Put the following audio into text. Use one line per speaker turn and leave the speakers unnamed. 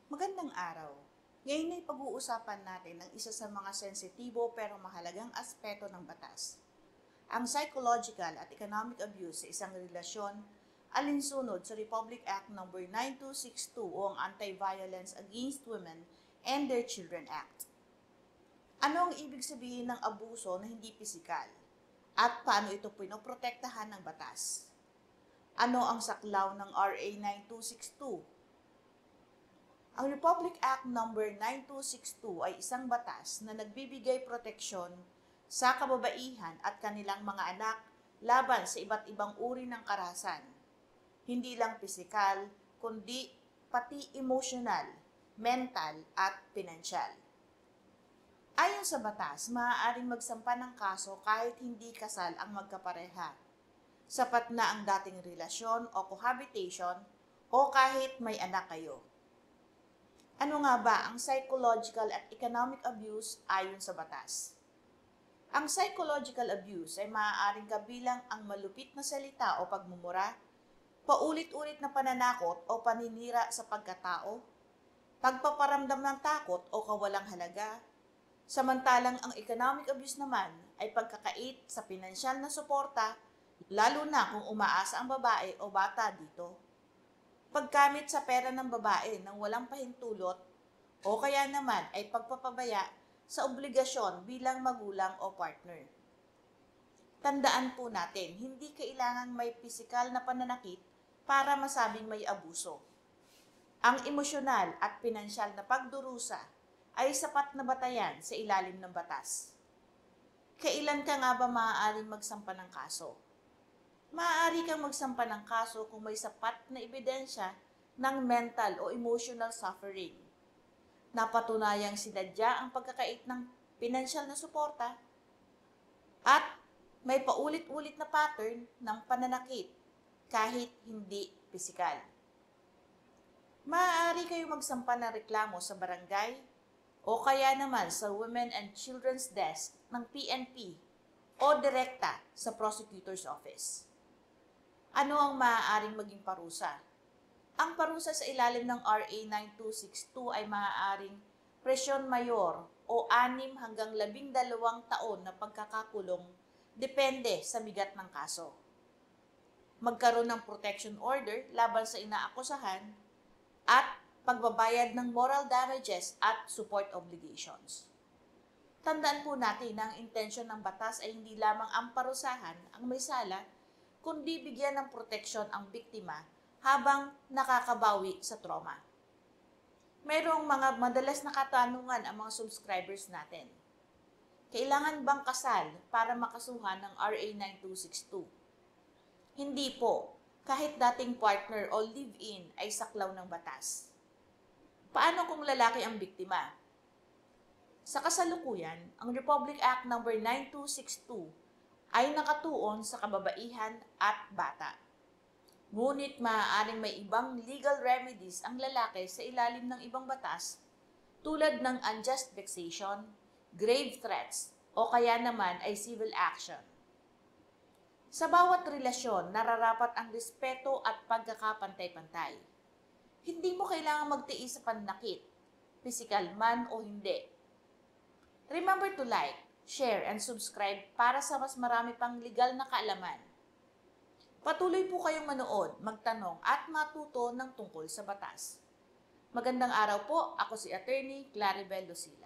Magandang araw. Ngayon ay pag-uusapan natin ang isa sa mga sensitibo pero mahalagang aspeto ng batas. Ang psychological at economic abuse sa isang relasyon alinsunod sa Republic Act No. 9262 o ang Anti-Violence Against Women and Their Children Act. Ano ang ibig sabihin ng abuso na hindi pisikal? At paano ito pinoprotektahan ng batas? Ano ang saklaw ng RA 9262? Ang Republic Act No. 9262 ay isang batas na nagbibigay proteksyon sa kababaihan at kanilang mga anak laban sa iba't ibang uri ng karahasan. Hindi lang pisikal, kundi pati emosyonal, mental at pinansyal. Ayon sa batas, maaaring magsampa ng kaso kahit hindi kasal ang magkapareha. Sapat na ang dating relasyon o cohabitation o kahit may anak kayo. Ano nga ba ang psychological at economic abuse ayon sa batas? Ang psychological abuse ay maaaring kabilang ang malupit na salita o pagmumura, paulit-ulit na pananakot o paninira sa pagkatao, pagpaparamdam ng takot o kawalang halaga, samantalang ang economic abuse naman ay pagkakait sa pinansyal na suporta, lalo na kung umaasa ang babae o bata dito. Paggamit sa pera ng babae nang walang pahintulot o kaya naman ay pagpapabaya sa obligasyon bilang magulang o partner. Tandaan po natin, hindi kailangang may pisikal na pananakit para masabing may abuso. Ang emosyonal at pinansyal na pagdurusa ay sapat na batayan sa ilalim ng batas. Kailan ka nga ba maaaring magsampa ng kaso? Maaari kang magsampa ng kaso kung may sapat na ebidensya ng mental o emotional suffering. Napatunayang sinadya ang pagkakait ng pinansyal na suporta at may paulit-ulit na pattern ng pananakit kahit hindi pisikal. Maaari kayo magsampa ng reklamo sa barangay o kaya naman sa Women and Children's Desk ng PNP o direkta sa Prosecutor's Office. Ano ang maaaring maging parusa? Ang parusa sa ilalim ng RA 9262 ay maaaring presyon mayor o 6 hanggang 12 taon na pagkakakulong depende sa bigat ng kaso. Magkaroon ng protection order laban sa inaakusahan at pagbabayad ng moral damages at support obligations. Tandaan po natin na ang intensyon ng batas ay hindi lamang ang parusahan ang may sala, kundi bigyan ng proteksyon ang biktima habang nakakabawi sa trauma. Mayroong mga madalas na katanungan ang mga subscribers natin. Kailangan bang kasal para makasuhan ng RA 9262? Hindi po, kahit dating partner o live-in ay saklaw ng batas. Paano kung lalaki ang biktima? Sa kasalukuyan, ang Republic Act No. 9262 ay nakatuon sa kababaihan at bata. Ngunit maaaring may ibang legal remedies ang lalaki sa ilalim ng ibang batas tulad ng unjust vexation, grave threats, o kaya naman ay civil action. Sa bawat relasyon, nararapat ang respeto at pagkakapantay-pantay. Hindi mo kailangang magtiis sa pananakit, pisikal man o hindi. Remember to like, share, and subscribe para sa mas marami pang legal na kaalaman. Patuloy po kayong manood, magtanong at matuto ng tungkol sa batas. Magandang araw po, ako si Attorney Claribel Lucila.